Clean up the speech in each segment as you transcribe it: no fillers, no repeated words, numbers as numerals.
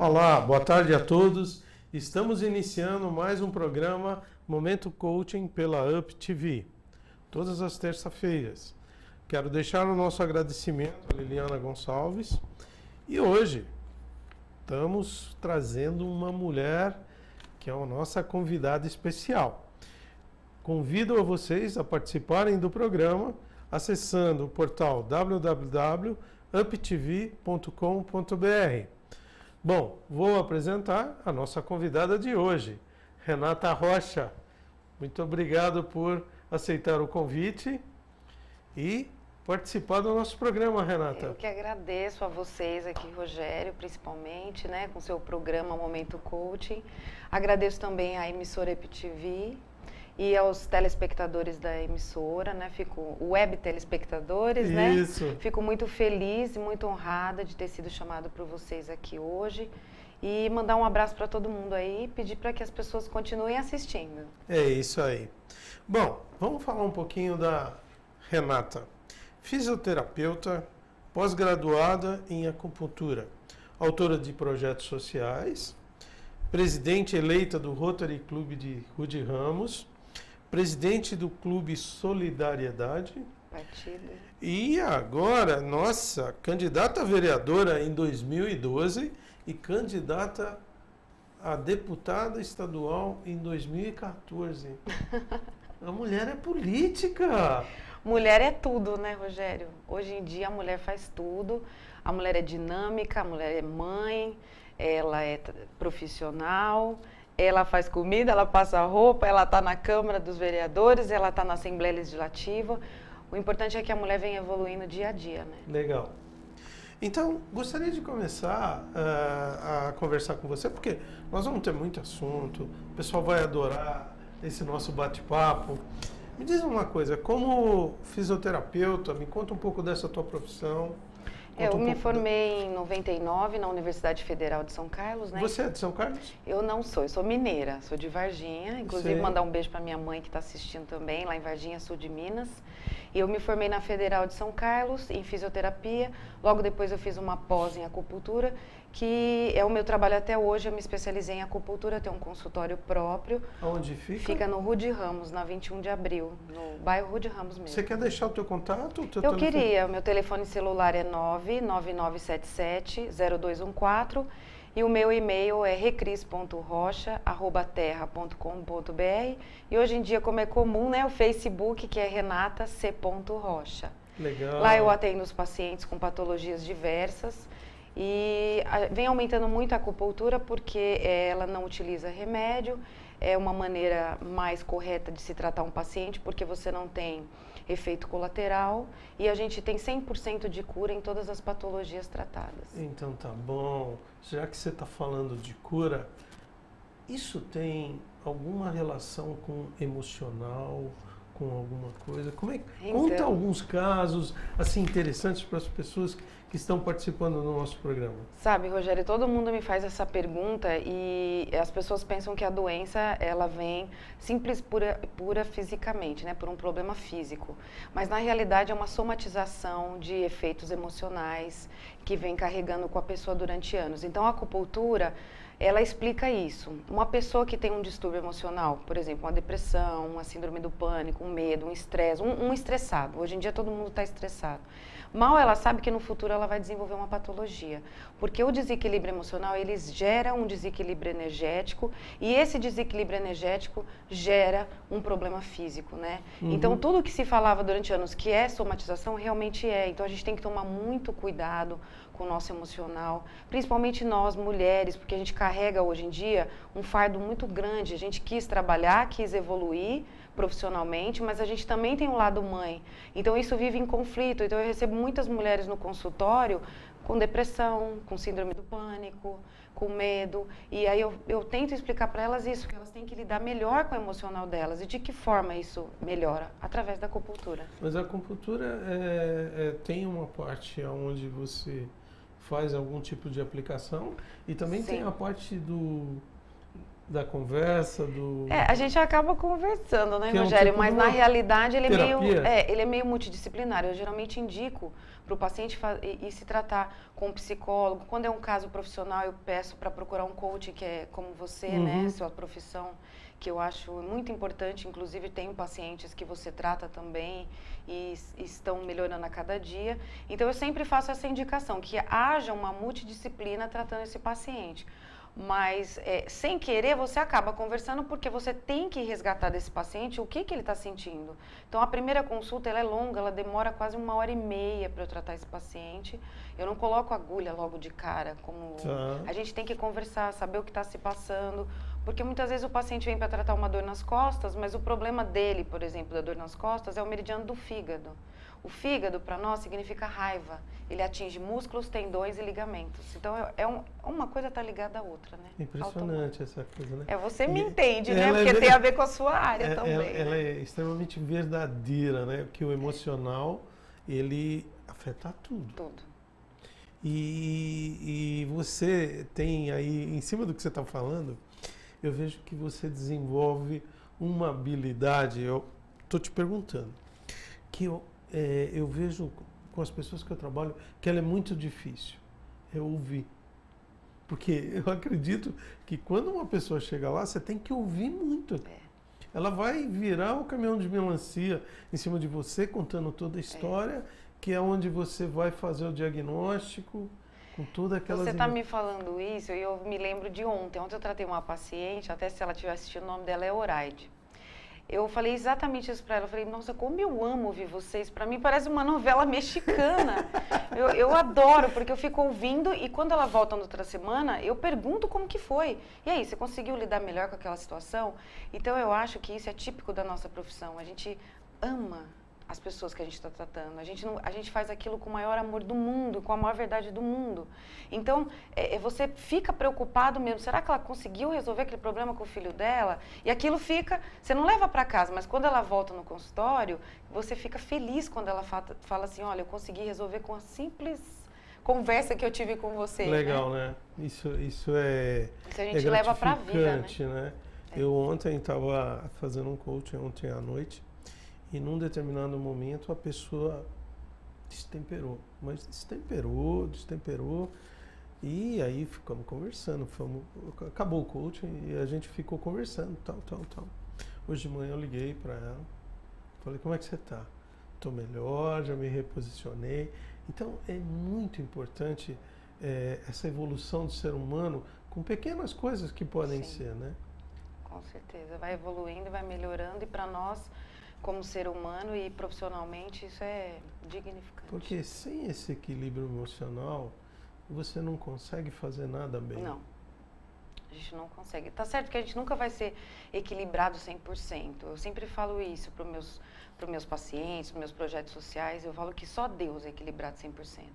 Olá, boa tarde a todos. Estamos iniciando mais um programa Momento Coaching pela Up TV, todas as terças-feiras. Quero deixar o nosso agradecimento a Liliana Gonçalves e hoje estamos trazendo uma mulher que é a nossa convidada especial. Convido a vocês a participarem do programa acessando o portal www.uptv.com.br. Bom, vou apresentar a nossa convidada de hoje, Renata Rocha. Muito obrigado por aceitar o convite e participar do nosso programa, Renata. Eu que agradeço a vocês aqui, Rogério, principalmente, né, com seu programa Momento Coaching. Agradeço também à emissora EPTV e aos telespectadores da emissora, né? Web telespectadores, né? Isso. Fico muito feliz e muito honrada de ter sido chamado por vocês aqui hoje e mandar um abraço para todo mundo aí e pedir para que as pessoas continuem assistindo. É isso aí. Bom, vamos falar um pouquinho da Renata. Fisioterapeuta, pós-graduada em acupuntura, autora de projetos sociais, presidente eleita do Rotary Clube de Rude Ramos, presidente do Clube Solidariedade. Partido. E agora, nossa, candidata a vereadora em 2012 e candidata a deputada estadual em 2014. A mulher é política. Mulher é tudo, né, Rogério? Hoje em dia a mulher faz tudo. A mulher é dinâmica, a mulher é mãe, ela é profissional. Ela faz comida, ela passa roupa, ela está na Câmara dos Vereadores, ela está na Assembleia Legislativa. O importante é que a mulher vem evoluindo dia a dia, né? Legal. Então, gostaria de começar a conversar com você, porque nós vamos ter muito assunto, o pessoal vai adorar esse nosso bate-papo. Me diz uma coisa, como fisioterapeuta, me conta um pouco dessa tua profissão. Eu me formei em 99 na Universidade Federal de São Carlos, né? Você é de São Carlos? Eu não sou, eu sou mineira, sou de Varginha. Inclusive, mandar um beijo para minha mãe que está assistindo também, lá em Varginha, sul de Minas. E eu me formei na Federal de São Carlos, em fisioterapia. Logo depois eu fiz uma pós em acupuntura, que é o meu trabalho até hoje. Eu me especializei em acupuntura, tenho um consultório próprio. Onde fica? Fica no Rude Ramos, na 21 de abril, no bairro Rude Ramos mesmo. Você quer deixar o teu contato? Eu queria, o meu telefone celular é 99977-0214 e o meu e-mail é recris.rocha@terra.com.br e hoje em dia, como é comum, né, o Facebook, que é Renata C. Rocha. Legal. Lá eu atendo os pacientes com patologias diversas e vem aumentando muito a acupuntura porque ela não utiliza remédio, é uma maneira mais correta de se tratar um paciente porque você não tem efeito colateral e a gente tem 100% de cura em todas as patologias tratadas. Então tá bom. Já que você está falando de cura, isso tem alguma relação com emocional, com alguma coisa? Como é? Conta alguns casos assim interessantes para as pessoas que estão participando do nosso programa. Sabe, Rogério, todo mundo me faz essa pergunta e as pessoas pensam que a doença ela vem simples, pura fisicamente, né, por um problema físico. Mas na realidade é uma somatização de efeitos emocionais que vem carregando com a pessoa durante anos. Então a acupuntura ela explica isso. Uma pessoa que tem um distúrbio emocional, por exemplo, uma depressão, uma síndrome do pânico, um medo, um estresse, um estressado. Hoje em dia todo mundo está estressado. Mal ela sabe que no futuro ela vai desenvolver uma patologia, porque o desequilíbrio emocional, ele gera um desequilíbrio energético e esse desequilíbrio energético gera um problema físico, né? Uhum. Então, tudo que se falava durante anos que é somatização, realmente é. Então, a gente tem que tomar muito cuidado com o nosso emocional, principalmente nós, mulheres, porque a gente carrega hoje em dia um fardo muito grande. A gente quis trabalhar, quis evoluir profissionalmente, mas a gente também tem um lado mãe. Então isso vive em conflito. Então eu recebo muitas mulheres no consultório com depressão, com síndrome do pânico, com medo. E aí eu tento explicar para elas isso, que elas têm que lidar melhor com o emocional delas. E de que forma isso melhora? Através da acupuntura. Mas a acupuntura tem uma parte onde você faz algum tipo de aplicação e também tem a parte da conversa, do... A gente acaba conversando, né, Que é um Rogério? tipo Mas de na uma realidade terapia. ele é meio multidisciplinar. Eu geralmente indico para o paciente ir se tratar com um psicólogo. Quando é um caso profissional, eu peço para procurar um coach que é como você, né, sua profissão, que eu acho muito importante. Inclusive, tenho pacientes que você trata também e estão melhorando a cada dia. Então, eu sempre faço essa indicação, que haja uma multidisciplina tratando esse paciente. Mas, sem querer, você acaba conversando porque você tem que resgatar desse paciente o que ele está sentindo. Então, a primeira consulta, ela é longa, ela demora quase 1h30 para eu tratar esse paciente. Eu não coloco agulha logo de cara, como a gente tem que conversar, saber o que está se passando. Porque muitas vezes o paciente vem para tratar uma dor nas costas, mas o problema dele, por exemplo, da dor nas costas, é o meridiano do fígado. O fígado, para nós, significa raiva. Ele atinge músculos, tendões e ligamentos. Então, uma coisa está ligada à outra, né? Impressionante essa coisa, né? Você me entende, né? Porque tem a ver com a sua área também. Ela é extremamente verdadeira, né? Porque o emocional, ele afeta tudo. Tudo. E você tem aí, em cima do que você está falando, eu vejo que você desenvolve uma habilidade, eu estou te perguntando, que eu vejo com as pessoas que eu trabalho, que ela é muito difícil, é ouvir. Porque eu acredito que quando uma pessoa chega lá, você tem que ouvir muito. Ela vai virar o caminhão de melancia em cima de você, contando toda a história, que é onde você vai fazer o diagnóstico, com toda aquela... Você está me falando isso e eu me lembro de ontem. Ontem eu tratei uma paciente, até se ela estiver assistindo, o nome dela é Horaide. Eu falei exatamente isso para ela. Eu falei, nossa, como eu amo ouvir vocês. Para mim parece uma novela mexicana. Eu adoro, porque eu fico ouvindo e quando ela volta na outra semana, eu pergunto como que foi. E aí, você conseguiu lidar melhor com aquela situação? Então, eu acho que isso é típico da nossa profissão. A gente ama as pessoas que a gente está tratando. A gente faz aquilo com o maior amor do mundo, com a maior verdade do mundo. Então, você fica preocupado mesmo. Será que ela conseguiu resolver aquele problema com o filho dela? E aquilo fica... Você não leva para casa, mas quando ela volta no consultório, você fica feliz quando ela fala assim, olha, eu consegui resolver com a simples conversa que eu tive com você. Legal, né? Isso é Isso a gente leva para a vida, né? Eu ontem estava fazendo um coaching, ontem à noite, e num determinado momento a pessoa destemperou, mas destemperou, e aí ficamos conversando, acabou o coaching e a gente ficou conversando, tal. Hoje de manhã eu liguei para ela, falei, como é que você está? Estou melhor, já me reposicionei. Então é muito importante essa evolução do ser humano com pequenas coisas que podem ser, né? Com certeza, vai evoluindo, vai melhorando e para nós, como ser humano e profissionalmente, isso é dignificante. Porque sem esse equilíbrio emocional, você não consegue fazer nada bem. Não, a gente não consegue. Tá certo que a gente nunca vai ser equilibrado 100%. Eu sempre falo isso para os meus pacientes, para os meus projetos sociais. Eu falo que só Deus é equilibrado 100%.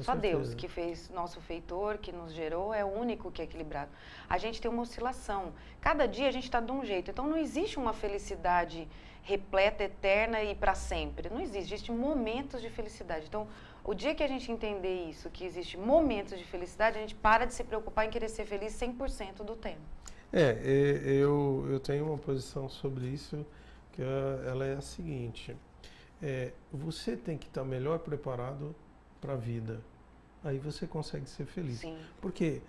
Só Deus que fez nosso feitor, que nos gerou, é o único que é equilibrado. A gente tem uma oscilação. Cada dia a gente está de um jeito. Então não existe uma felicidade repleta, eterna e para sempre. Não existe. Existem momentos de felicidade. Então, o dia que a gente entender isso, que existe momentos de felicidade, a gente para de se preocupar em querer ser feliz 100% do tempo. Eu tenho uma posição sobre isso, que ela é a seguinte. Você tem que estar melhor preparado para a vida. Aí você consegue ser feliz. Sim. Porque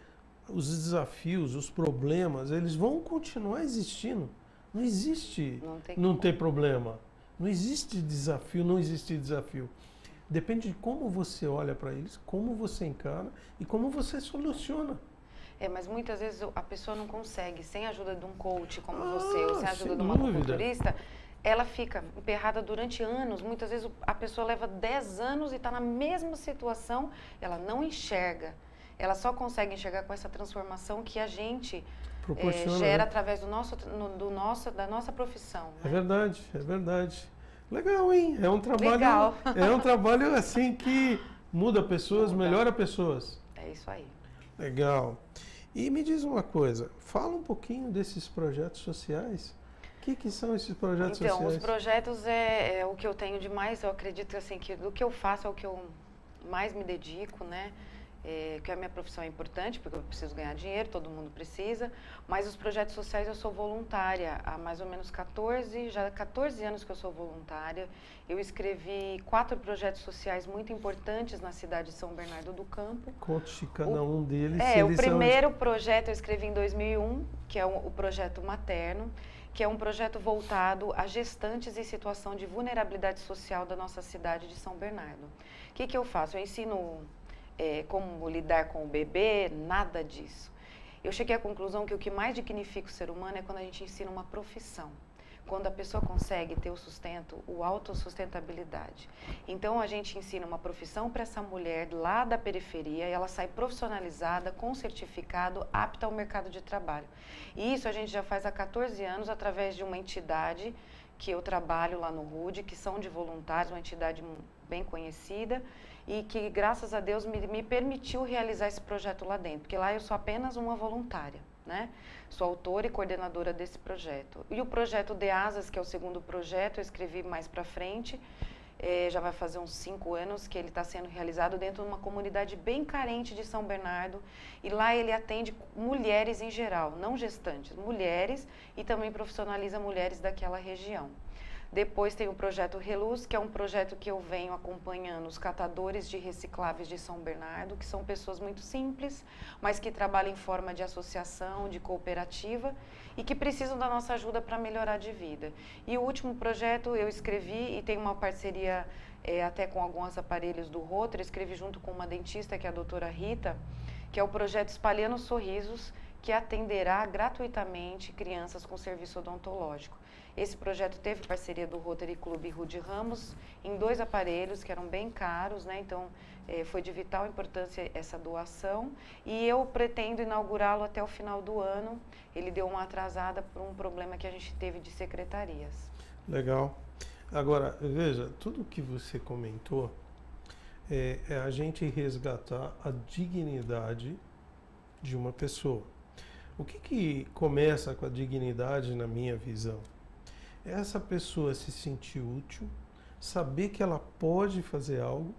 os desafios, os problemas, eles vão continuar existindo. Não existe não ter problema. Não existe desafio. Depende de como você olha para eles, como você encara e como você soluciona. Mas muitas vezes a pessoa não consegue, sem a ajuda de um coach como você, ou sem a ajuda de uma dúvida. acupunturista, ela fica emperrada durante anos. Muitas vezes a pessoa leva 10 anos e está na mesma situação, ela não enxerga. Ela só consegue enxergar com essa transformação que a gente gera, né? Através da nossa profissão. Né? É verdade. Legal, hein? É um trabalho assim que muda pessoas, melhora pessoas. É isso aí. Legal. E me diz uma coisa, fala um pouquinho desses projetos sociais. O que são esses projetos sociais? Então, os projetos é o que eu tenho de mais, eu acredito assim, que do que eu faço é o que eu mais me dedico, né? que a minha profissão é importante, porque eu preciso ganhar dinheiro, todo mundo precisa, mas os projetos sociais eu sou voluntária há mais ou menos 14 anos que eu sou voluntária. Eu escrevi 4 projetos sociais muito importantes na cidade de São Bernardo do Campo. Conte cada um deles. O primeiro projeto eu escrevi em 2001, que é o projeto Materno, que é um projeto voltado a gestantes em situação de vulnerabilidade social da nossa cidade de São Bernardo. O que eu faço? Eu ensino como lidar com o bebê, nada disso. Eu cheguei à conclusão que o que mais dignifica o ser humano é quando a gente ensina uma profissão. Quando a pessoa consegue ter o sustento, a autossustentabilidade. Então, a gente ensina uma profissão para essa mulher lá da periferia e ela sai profissionalizada, com certificado, apta ao mercado de trabalho. E isso a gente já faz há 14 anos através de uma entidade que eu trabalho lá no RUD, que são de voluntários, uma entidade bem conhecida e que, graças a Deus, me permitiu realizar esse projeto lá dentro, porque lá eu sou apenas uma voluntária, né? Sou autora e coordenadora desse projeto. E o projeto de Asas, que é o segundo projeto, eu escrevi mais para frente, já vai fazer uns 5 anos que ele está sendo realizado dentro de uma comunidade bem carente de São Bernardo, e lá ele atende mulheres em geral, não gestantes, mulheres, e também profissionaliza mulheres daquela região. Depois tem o projeto Reluz, que é um projeto que eu venho acompanhando os catadores de recicláveis de São Bernardo, que são pessoas muito simples, mas que trabalham em forma de associação, de cooperativa e que precisam da nossa ajuda para melhorar de vida. E o último projeto eu escrevi e tem uma parceria até com alguns aparelhos do Rotary, escrevi junto com uma dentista, que é a doutora Rita, que é o projeto Espalhando Sorrisos, que atenderá gratuitamente crianças com serviço odontológico. Esse projeto teve parceria do Rotary Clube Rude Ramos em 2 aparelhos que eram bem caros, né? Então foi de vital importância essa doação e eu pretendo inaugurá-lo até o final do ano. Ele deu uma atrasada por um problema que a gente teve de secretarias. Legal. Agora, veja, tudo que você comentou é a gente resgatar a dignidade de uma pessoa. O que começa com a dignidade na minha visão? É essa pessoa se sentir útil, saber que ela pode fazer algo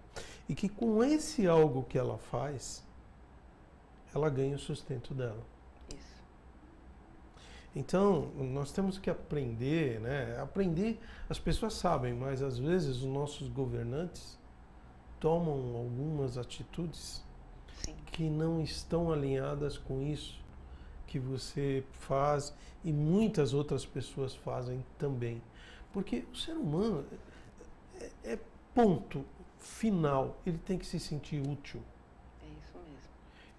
e que com esse algo que ela faz, ela ganha o sustento dela. Isso. Então, nós temos que aprender, né? Aprender, as pessoas sabem, mas às vezes os nossos governantes tomam algumas atitudes Sim. que não estão alinhadas com isso que você faz e muitas outras pessoas fazem também. Porque o ser humano é ponto final, ele tem que se sentir útil. É isso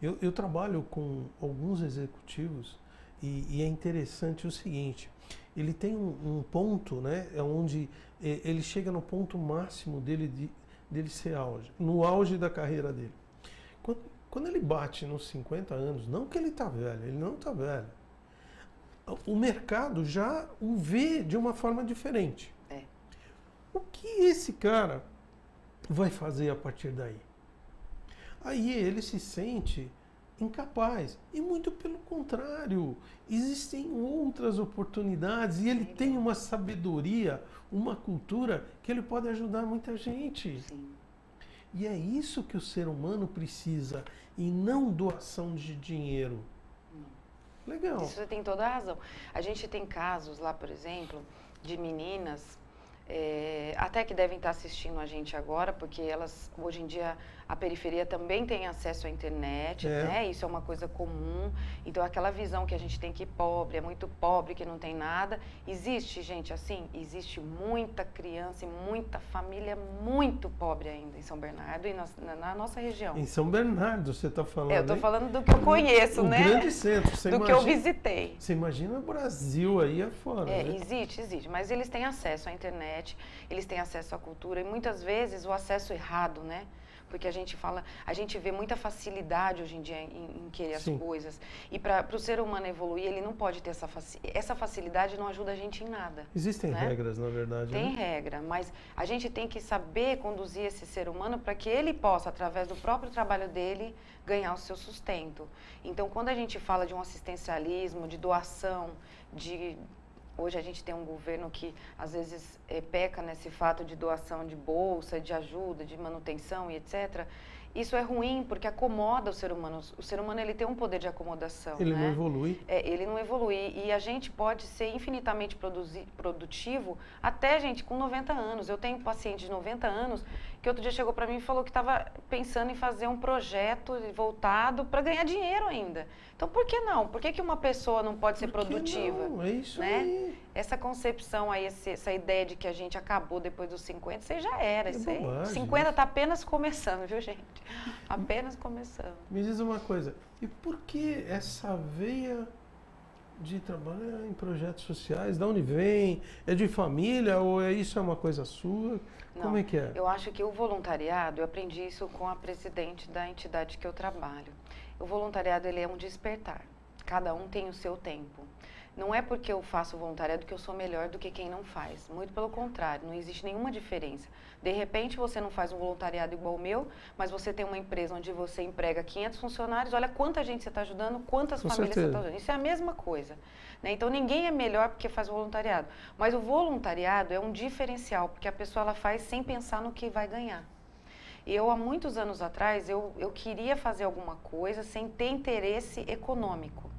mesmo. Eu trabalho com alguns executivos e é interessante o seguinte, ele tem um ponto, né, onde ele chega no ponto máximo dele ser auge, no auge da carreira dele. Quando ele bate nos 50 anos, não que ele está velho, ele não está velho. O mercado já o vê de uma forma diferente. É. O que esse cara vai fazer a partir daí? Aí ele se sente incapaz. E muito pelo contrário, existem outras oportunidades e ele tem uma sabedoria, uma cultura que ele pode ajudar muita gente. Sim. E é isso que o ser humano precisa, e não doação de dinheiro. Não. Legal. Isso você tem toda a razão. A gente tem casos lá, por exemplo, de meninas, até que devem estar assistindo a gente agora, porque elas, hoje em dia, a periferia também tem acesso à internet, né? Isso é uma coisa comum. Então, aquela visão que a gente tem que pobre, é muito pobre, que não tem nada. Existe gente assim? Existe muita criança e muita família muito pobre ainda em São Bernardo e na nossa região. Em São Bernardo, você está falando? Eu estou falando do que eu conheço, né? O grande centro. Você do que eu visitei. Você imagina o Brasil aí afora, né? Existe. Mas eles têm acesso à internet, eles têm acesso à cultura e muitas vezes o acesso errado, né? Porque a gente vê muita facilidade hoje em dia em querer as coisas. E para o ser humano evoluir, ele não pode ter essa facilidade, não ajuda a gente em nada. Existem regras, na verdade. Tem regra, mas a gente tem que saber conduzir esse ser humano para que ele possa, através do próprio trabalho dele, ganhar o seu sustento. Então, quando a gente fala de um assistencialismo, de doação, hoje a gente tem um governo que, às vezes, peca nesse fato de doação de bolsa, de ajuda, de manutenção e etc. Isso é ruim porque acomoda o ser humano. O ser humano ele tem um poder de acomodação. Ele né? não evolui. Ele não evolui. E a gente pode ser infinitamente produtivo até, gente, com 90 anos. Eu tenho um paciente de 90 anos que outro dia chegou para mim e falou que estava pensando em fazer um projeto voltado para ganhar dinheiro ainda. Então, por que não? Por que uma pessoa não pode ser produtiva? Não? É isso né? aí. Essa concepção aí, essa ideia de que a gente acabou depois dos 50, isso aí já era. Isso aí. 50 está apenas começando, viu, gente? Apenas começando. Me diz uma coisa, e por que essa veia de trabalhar em projetos sociais? De onde vem? É de família ou isso é uma coisa sua? Não, como é que é? Eu acho que o voluntariado, eu aprendi isso com a presidente da entidade que eu trabalho. O voluntariado, ele é um despertar. Cada um tem o seu tempo. Não é porque eu faço voluntariado que eu sou melhor do que quem não faz. Muito pelo contrário, não existe nenhuma diferença. De repente, você não faz um voluntariado igual o meu, mas você tem uma empresa onde você emprega 500 funcionários, olha quanta gente você está ajudando, quantas famílias você está ajudando. Isso é a mesma coisa. Né? Então, ninguém é melhor porque faz voluntariado. Mas o voluntariado é um diferencial, porque a pessoa ela faz sem pensar no que vai ganhar. Eu, há muitos anos atrás, eu queria fazer alguma coisa sem ter interesse econômico.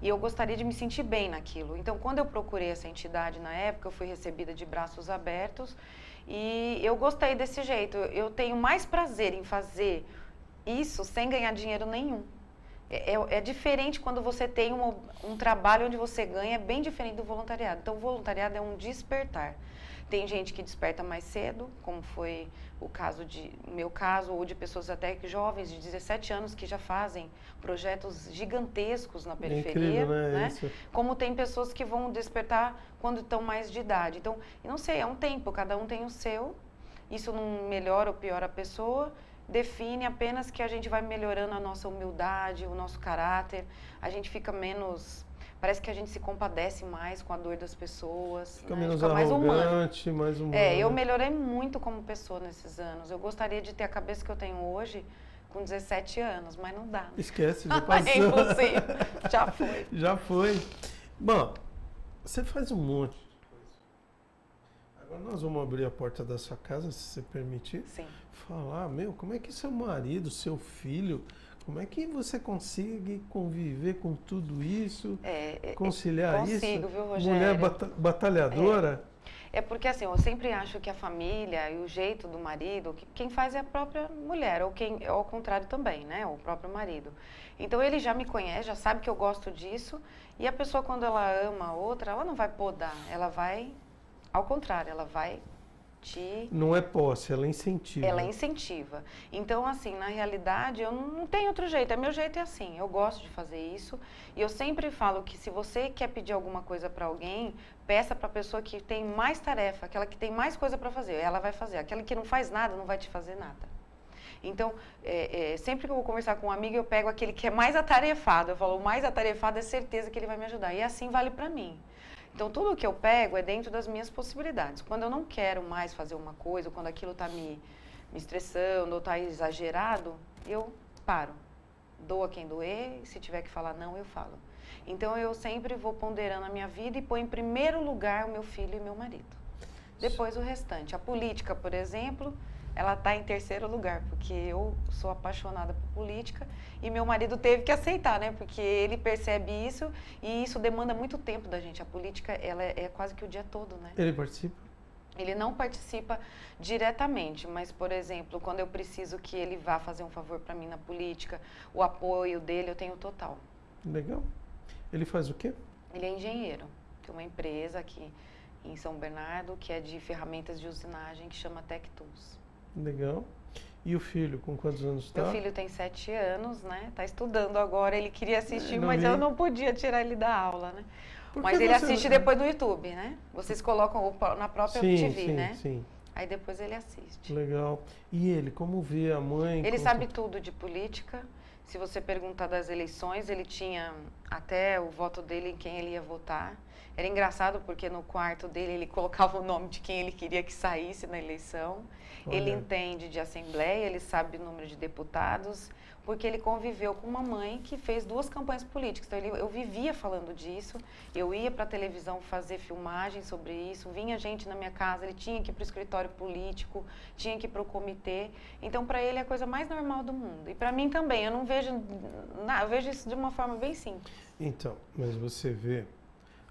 E eu gostaria de me sentir bem naquilo. Então, quando eu procurei essa entidade na época, eu fui recebida de braços abertos e eu gostei desse jeito. Eu tenho mais prazer em fazer isso sem ganhar dinheiro nenhum. É diferente quando você tem um trabalho onde você ganha, é bem diferente do voluntariado. Então, o voluntariado é um despertar. Tem gente que desperta mais cedo, como foi o meu caso, ou de pessoas até jovens de 17 anos que já fazem projetos gigantescos na periferia. É incrível, né? Né? Como tem pessoas que vão despertar quando estão mais de idade. Então, eu não sei, é um tempo, cada um tem o seu. Isso não melhora ou piora a pessoa. Define apenas que a gente vai melhorando a nossa humildade, o nosso caráter. A gente fica menos... Parece que a gente se compadece mais com a dor das pessoas. Fica né? menos fica mais arrogante, mais humano. Eu melhorei muito como pessoa nesses anos. Eu gostaria de ter a cabeça que eu tenho hoje com 17 anos, mas não dá. Esquece, já passou. É impossível. Já foi. Já foi. Bom, você faz um monte de coisa. Agora nós vamos abrir a porta da sua casa, se você permitir. Sim. Falar, como é que seu marido, seu filho... Como é que você consegue conviver com tudo isso, conciliar isso? Consigo, viu, Rogério? Mulher batalhadora? É porque assim, eu sempre acho que a família e o jeito do marido, quem faz é a própria mulher, ou ao contrário também, né? O próprio marido. Então ele já me conhece, já sabe que eu gosto disso, e a pessoa quando ela ama a outra, ela não vai podar, ela vai, ao contrário, ela vai Não é posse, ela incentiva. Ela incentiva. Então, assim, na realidade, eu não tenho outro jeito. Meu jeito é assim, eu gosto de fazer isso. E eu sempre falo que se você quer pedir alguma coisa para alguém, peça para a pessoa que tem mais tarefa, aquela que tem mais coisa para fazer. Ela vai fazer. Aquela que não faz nada, não vai te fazer nada. Então, sempre que eu vou conversar com um amigo, eu pego aquele que é mais atarefado. Eu falo, o mais atarefado é certeza que ele vai me ajudar. E assim vale para mim. Então, tudo que eu pego é dentro das minhas possibilidades. Quando eu não quero mais fazer uma coisa, ou quando aquilo está me estressando, ou está exagerado, eu paro. Doa quem doer, se tiver que falar não, eu falo. Então, eu sempre vou ponderando a minha vida e ponho em primeiro lugar o meu filho e meu marido. Depois o restante. A política, por exemplo, ela está em terceiro lugar, porque eu sou apaixonada por política e meu marido teve que aceitar, né? Porque ele percebe isso e isso demanda muito tempo da gente. A política, ela é quase que o dia todo, né? Ele participa? Ele não participa diretamente, mas, por exemplo, quando eu preciso que ele vá fazer um favor para mim na política, o apoio dele eu tenho total. Legal. Ele faz o quê? Ele é engenheiro. Tem uma empresa aqui em São Bernardo que é de ferramentas de usinagem que chama Tech Tools. Legal. E o filho, com quantos anos está? Meu filho tem 7 anos, né? Está estudando agora, ele queria assistir, mas eu não podia tirar ele da aula, né? Mas ele assiste depois no YouTube, né? Vocês colocam na própria TV, né? Sim. Aí depois ele assiste. Legal. E ele, como vê a mãe? Ele sabe tudo de política, Se você perguntar das eleições, ele tinha até o voto dele em quem ele ia votar. Era engraçado porque no quarto dele ele colocava o nome de quem ele queria que saísse na eleição. Olha. Ele entende de assembleia, ele sabe o número de deputados, porque ele conviveu com uma mãe que fez 2 campanhas políticas. Então eu vivia falando disso, eu ia para a televisão fazer filmagem sobre isso, vinha gente na minha casa, ele tinha que ir para o escritório político, tinha que ir para o comitê. Então para ele é a coisa mais normal do mundo. E para mim também, eu não vejo, eu vejo isso de uma forma bem simples. Então, mas você vê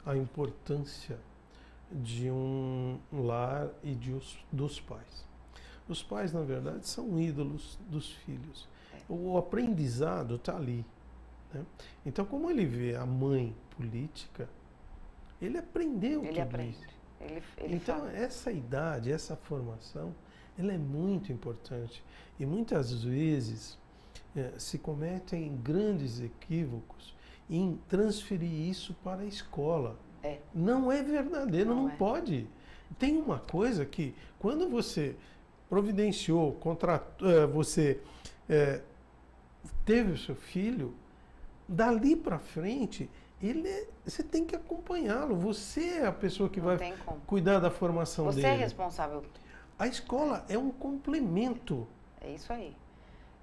a importância de um lar e dos pais. Os pais, na verdade, são ídolos dos filhos. O aprendizado está ali, né? Então, como ele vê a mãe política, ele aprendeu Ele tudo aprende. isso. Ele Então, fala. essa idade, essa formação, ela é muito importante. E muitas vezes se cometem grandes equívocos em transferir isso para a escola. Não é verdadeiro, não pode. Tem uma coisa que, quando você providenciou, você teve o seu filho, dali para frente, você tem que acompanhá-lo. Você é a pessoa que vai cuidar da formação dele. Você é responsável. A escola é um complemento. É isso aí.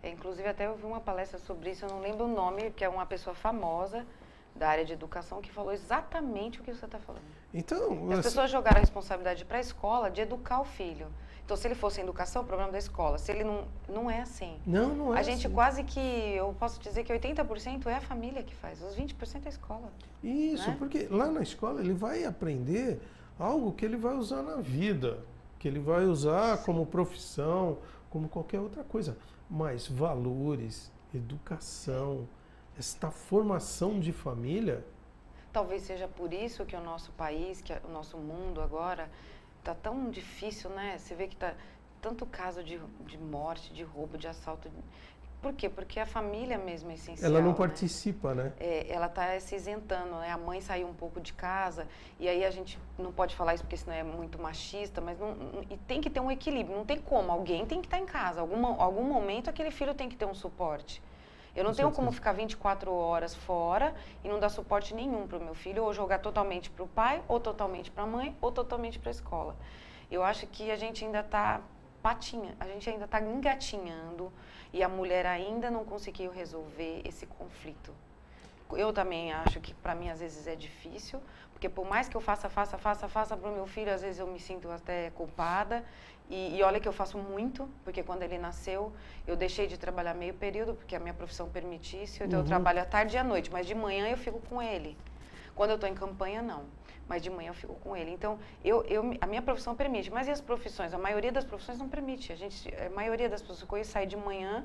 Inclusive, até eu vi uma palestra sobre isso, eu não lembro o nome, que é uma pessoa famosa da área de educação que falou exatamente o que você está falando. Então, as pessoas jogaram a responsabilidade para a escola de educar o filho. Então, se ele fosse em educação, o problema da escola. Se ele não é assim. Não é a gente assim. Quase que, eu posso dizer que 80% é a família que faz, os 20% é a escola. Isso, né? Porque lá na escola ele vai aprender algo que ele vai usar na vida, que ele vai usar como profissão, como qualquer outra coisa. Mas valores, educação, esta formação de família... Talvez seja por isso que o nosso país, que o nosso mundo agora... Tá tão difícil, né? Você vê que tá tanto caso de morte, de roubo, de assalto. Por quê? Porque a família mesmo é essencial. Ela não participa, né? Ela está se isentando, né? A mãe saiu um pouco de casa, e aí a gente não pode falar isso porque senão é muito machista, mas e tem que ter um equilíbrio, não tem como. Alguém tem que estar em casa, algum momento aquele filho tem que ter um suporte. Eu não tenho como ficar 24 horas fora e não dar suporte nenhum para o meu filho, ou jogar totalmente para o pai, ou totalmente para a mãe, ou totalmente para a escola. Eu acho que a gente ainda está a gente ainda está engatinhando e a mulher ainda não conseguiu resolver esse conflito. Eu também acho que para mim às vezes é difícil, porque por mais que eu faça para o meu filho, às vezes eu me sinto até culpada. E olha que eu faço muito, porque quando ele nasceu, eu deixei de trabalhar meio período, porque a minha profissão permitisse, então eu trabalho à tarde e à noite, mas de manhã eu fico com ele. Quando eu estou em campanha, não, mas de manhã eu fico com ele. Então, a minha profissão permite, mas e as profissões? A maioria das profissões não permite. A maioria das pessoas sai de manhã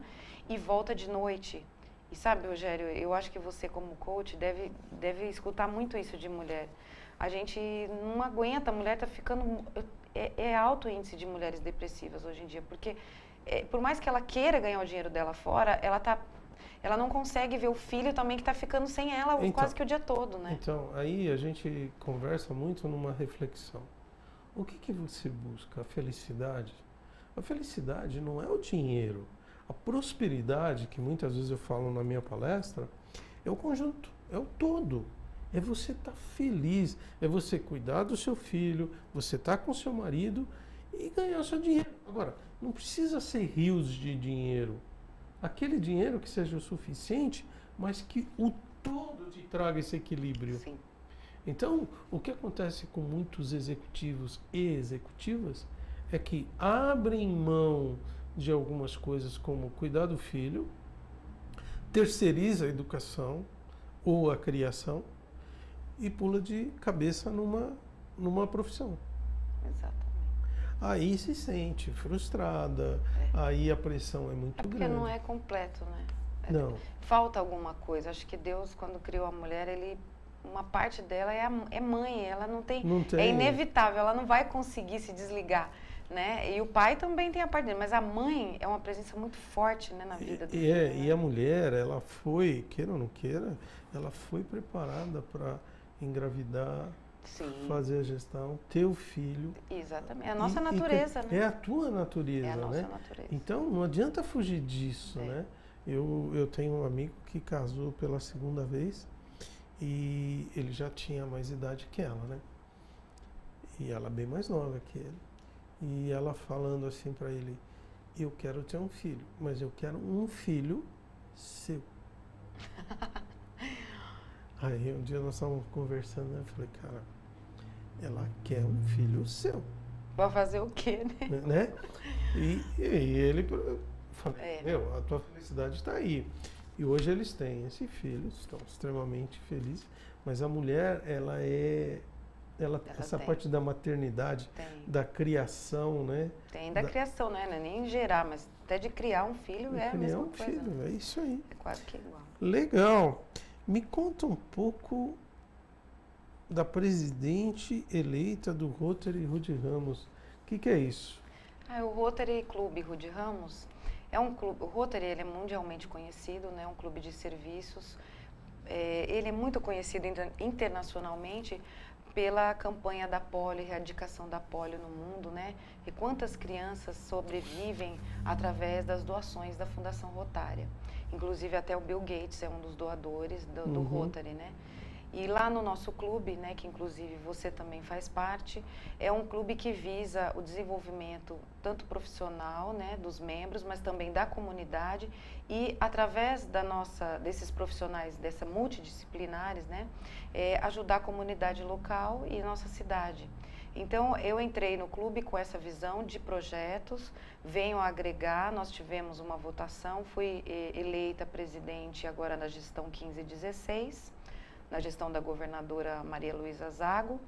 e volta de noite. E sabe, Rogério, eu acho que você como coach deve escutar muito isso de mulher. A gente não aguenta, a mulher está ficando... É alto o índice de mulheres depressivas hoje em dia, porque por mais que ela queira ganhar o dinheiro dela fora, ela não consegue ver o filho também que está ficando sem ela quase que o dia todo, né? Então, aí a gente conversa muito numa reflexão. O que você busca? A felicidade? A felicidade não é o dinheiro. A prosperidade, que muitas vezes eu falo na minha palestra, é o conjunto, é o todo. É você estar feliz, é você cuidar do seu filho, você estar com seu marido e ganhar seu dinheiro. Agora, não precisa ser rios de dinheiro. Aquele dinheiro que seja o suficiente, mas que o todo te traga esse equilíbrio. Sim. Então, o que acontece com muitos executivos e executivas é que abrem mão de algumas coisas como cuidar do filho, terceiriza a educação ou a criação, e pula de cabeça numa profissão. Exatamente. Aí se sente frustrada, aí a pressão é muito grande. Porque não é completo, né? Não. Falta alguma coisa. Acho que Deus, quando criou a mulher, uma parte dela é mãe, ela não tem... É inevitável, ela não vai conseguir se desligar, né? E o pai também tem a parte dele, mas a mãe é uma presença muito forte, né, na vida do filho. Né? E a mulher, ela foi, queira ou não queira, ela foi preparada para engravidar, fazer a gestão, ter o filho. Exatamente. É a nossa natureza, né? É a tua natureza, é a nossa né? natureza. Então, não adianta fugir disso, né? Eu tenho um amigo que casou pela segunda vez e ele já tinha mais idade que ela, né? E ela bem mais nova que ele. E ela falando assim para ele, eu quero ter um filho, mas eu quero um filho seu. Aí um dia nós estávamos conversando, né? Eu falei, cara, ela quer um filho seu. Vai fazer o quê, Né? E ele falou, meu, a tua felicidade está aí. E hoje eles têm esse filho, estão extremamente felizes, mas a mulher, essa parte da maternidade, da criação, né? Tem da criação, né? Não é nem gerar, mas até de criar um filho é a mesma coisa. Filho, é isso aí. É quase que igual. Legal. Me conta um pouco da presidente eleita do Rotary Rude Ramos. O que é isso? O Rotary Clube Rude Ramos é um clube. O Rotary ele é mundialmente conhecido, né? É um clube de serviços. Ele é muito conhecido internacionalmente pela campanha da polio, erradicação da polio no mundo, né? E quantas crianças sobrevivem através das doações da Fundação Rotária. Inclusive até o Bill Gates é um dos doadores do Rotary, né? E lá no nosso clube, né, que inclusive você também faz parte, é um clube que visa o desenvolvimento tanto profissional, né, dos membros, mas também da comunidade e através desses profissionais, dessa multidisciplinares, né, ajudar a comunidade local e nossa cidade. Então, eu entrei no clube com essa visão de projetos, venho a agregar, nós tivemos uma votação, fui eleita presidente agora na gestão 15 e 16, na gestão da governadora Maria Luísa Zago,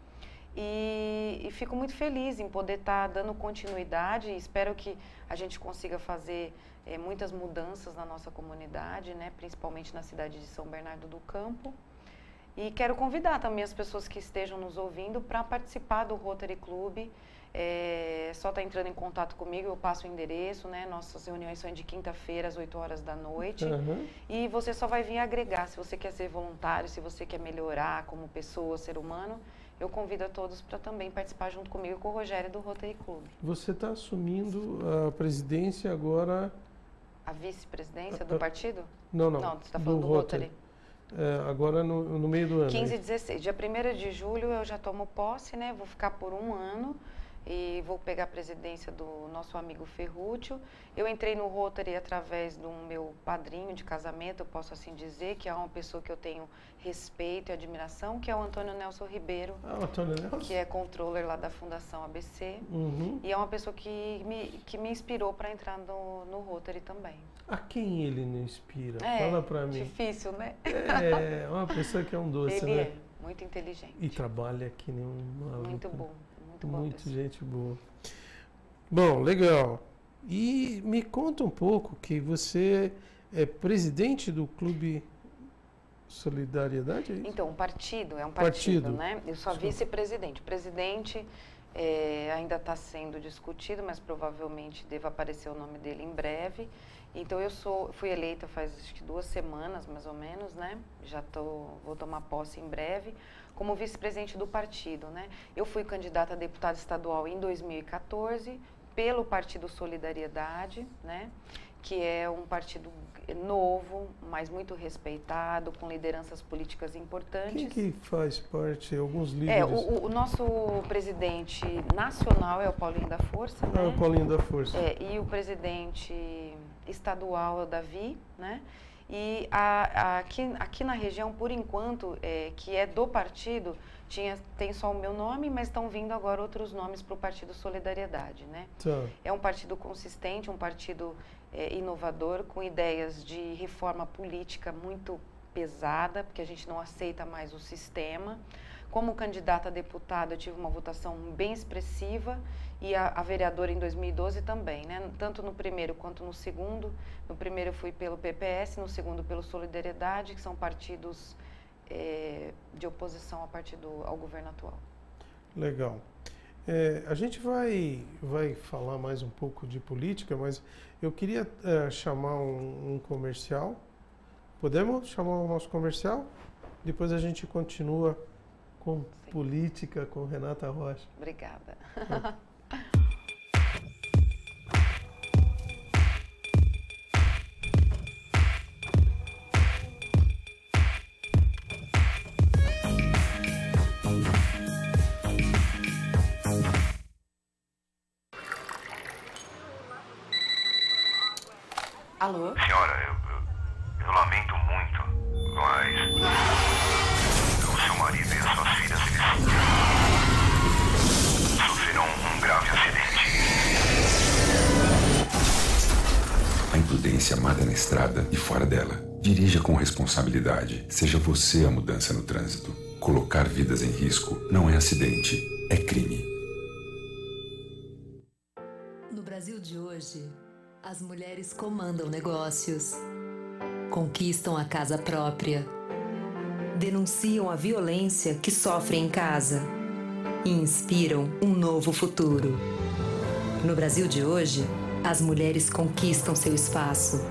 e fico muito feliz em poder estar dando continuidade e espero que a gente consiga fazer muitas mudanças na nossa comunidade, né, principalmente na cidade de São Bernardo do Campo. E quero convidar também as pessoas que estejam nos ouvindo para participar do Rotary Clube. Só está entrando em contato comigo, eu passo o endereço, né? Nossas reuniões são de quinta-feira às 8 horas da noite. E você só vai vir agregar. Se você quer ser voluntário, se você quer melhorar como pessoa, ser humano, eu convido a todos para também participar junto comigo com o Rogério do Rotary Clube. Você está assumindo a presidência agora... A vice-presidência do partido? Não. Não, você está falando do Rotary. Agora no meio do ano. 15 e 16. Dia 1º de julho eu já tomo posse, né? Vou ficar por um ano e vou pegar a presidência do nosso amigo Ferrúcio. Eu entrei no Rotary através do meu padrinho de casamento, eu posso assim dizer, que é uma pessoa que eu tenho respeito e admiração, que é o Antônio Nelson Ribeiro, o Antônio Nelson? Que é controller lá da Fundação ABC. E é uma pessoa que me inspirou para entrar no Rotary também. A quem ele não inspira? Fala para mim. Difícil, né? É uma pessoa que é um doce, ele né? É muito inteligente. E trabalha que nem um maluco. Muito bom. Muito gente boa. Bom, legal. E me conta um pouco que você é presidente do Clube Solidariedade, é isso? Então, o partido é um partido, né? Eu sou vice-presidente. O presidente ainda está sendo discutido, mas provavelmente deve aparecer o nome dele em breve. Então, fui eleita faz acho que 2 semanas, mais ou menos, né? Vou tomar posse em breve como vice-presidente do partido, né? Eu fui candidata a deputada estadual em 2014 pelo Partido Solidariedade, né? Que é um partido novo, mas muito respeitado, com lideranças políticas importantes. Quem que faz parte? Alguns líderes? O nosso presidente nacional é o Paulinho da Força, né? O Paulinho da Força. E o presidente estadual é o Davi, né? E aqui na região, por enquanto, que é do partido, tem só o meu nome, mas estão vindo agora outros nomes para o Partido Solidariedade, né? É um partido consistente, um partido inovador, com ideias de reforma política muito pesada, porque a gente não aceita mais o sistema. Como candidata a deputada, eu tive uma votação bem expressiva e a vereadora em 2012 também, né? Tanto no primeiro quanto no segundo. No primeiro eu fui pelo PPS, no segundo pelo Solidariedade, que são partidos de oposição ao governo atual. Legal. A gente vai falar mais um pouco de política, mas eu queria chamar um comercial. Podemos chamar o nosso comercial? Depois a gente continua com política com Renata Rocha. Obrigada. Alô? Senhora, eu lamento muito, mas o seu marido e as suas filhas, eles sofreram um grave acidente. A imprudência mata na estrada e fora dela. Dirija com responsabilidade. Seja você a mudança no trânsito. Colocar vidas em risco não é acidente, é crime. No Brasil de hoje, as mulheres comandam negócios, conquistam a casa própria, denunciam a violência que sofrem em casa e inspiram um novo futuro. No Brasil de hoje, as mulheres conquistam seu espaço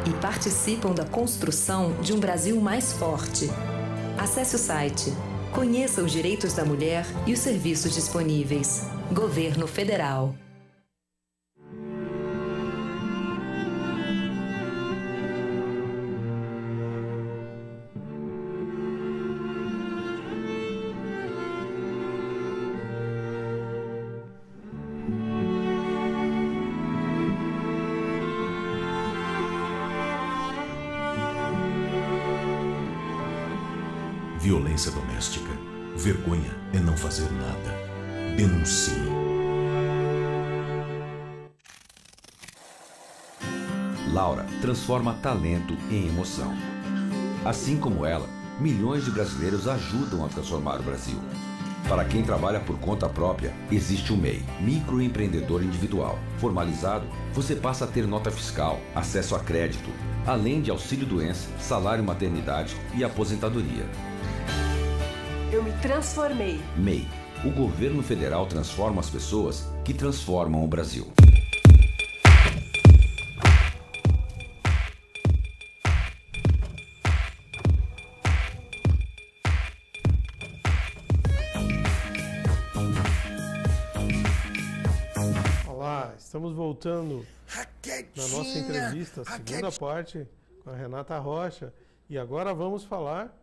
e participam da construção de um Brasil mais forte. Acesse o site, conheça os direitos da mulher e os serviços disponíveis. Governo Federal. Violência doméstica. Vergonha é não fazer nada. Denuncie. Laura transforma talento em emoção. Assim como ela, milhões de brasileiros ajudam a transformar o Brasil. Para quem trabalha por conta própria, existe o MEI, microempreendedor individual. Formalizado, você passa a ter nota fiscal, acesso a crédito, além de auxílio-doença, salário maternidade e aposentadoria. Eu me transformei. MEI. O governo federal transforma as pessoas que transformam o Brasil. Olá, estamos voltando na nossa entrevista, a segunda parte com a Renata Rocha. E agora vamos falar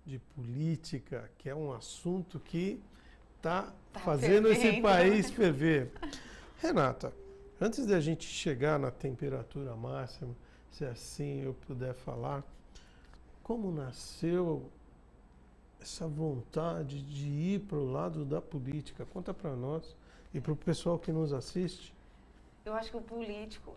de política, que é um assunto que está fazendo esse país ferver. Renata, antes de a gente chegar na temperatura máxima, se assim eu puder falar, como nasceu essa vontade de ir para o lado da política? Conta para nós e para o pessoal que nos assiste. Eu acho que o político,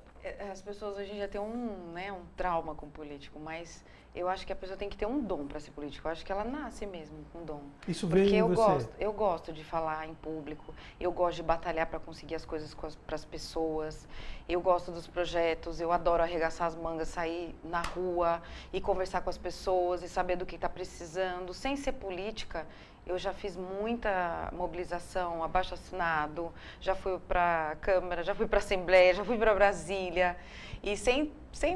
as pessoas hoje em dia têm um trauma com o político, mas eu acho que a pessoa tem que ter um dom para ser político. Eu acho que ela nasce mesmo com dom. Isso veio em você? Eu gosto de falar em público, eu gosto de batalhar para conseguir as coisas para as pessoas, eu gosto dos projetos, eu adoro arregaçar as mangas, sair na rua e conversar com as pessoas e saber do que está precisando. Sem ser política, eu já fiz muita mobilização, abaixo-assinado, já fui para a Câmara, já fui para a Assembleia, já fui para Brasília, e sem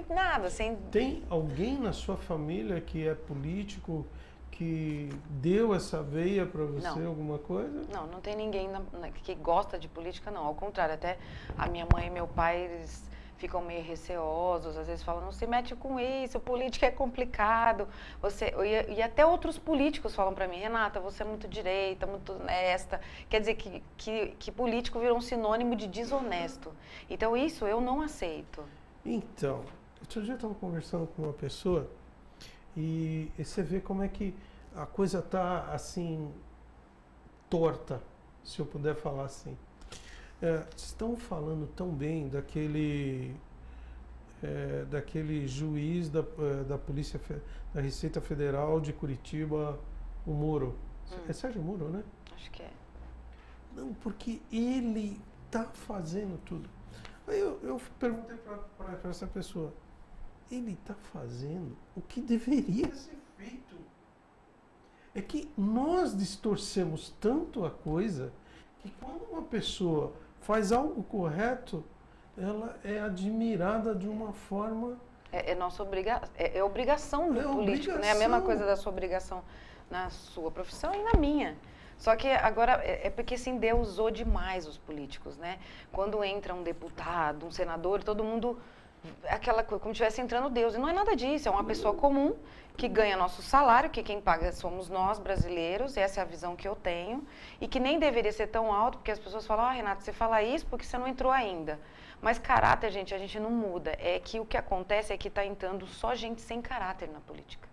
nada, sem... Tem alguém na sua família que é político, que deu essa veia para você, Não. alguma coisa? Não, não tem ninguém que gosta de política, não. Ao contrário, até a minha mãe e meu pai, eles ficam meio receosos, às vezes falam, não se mete com isso, política é complicado. E até outros políticos falam para mim, Renata, você é muito direita, muito honesta. Quer dizer que político virou um sinônimo de desonesto. Então isso eu não aceito. Então, outro dia eu estava conversando com uma pessoa e você vê como é que a coisa está assim, torta, se eu puder falar assim. Estão falando tão bem daquele juiz da Polícia, da Receita Federal de Curitiba, o Moro. É Sérgio Moro, né? Acho que é. Não, porque ele está fazendo tudo. Aí eu perguntei para essa pessoa, ele está fazendo o que deveria ser feito. É que nós distorcemos tanto a coisa que quando uma pessoa faz algo correto, ela é admirada de uma forma... É nossa obrigação, é obrigação do político, né? A mesma coisa da sua obrigação na sua profissão e na minha. Só que agora é porque assim, Deus usou demais os políticos, né? Quando entra um deputado, um senador, todo mundo aquela coisa, como se estivesse entrando Deus. E não é nada disso, é uma pessoa comum que ganha nosso salário, que quem paga somos nós, brasileiros, essa é a visão que eu tenho, e que nem deveria ser tão alto, porque as pessoas falam, Renata, você fala isso porque você não entrou ainda. Mas caráter, gente, a gente não muda. É que o que acontece é que está entrando só gente sem caráter na política.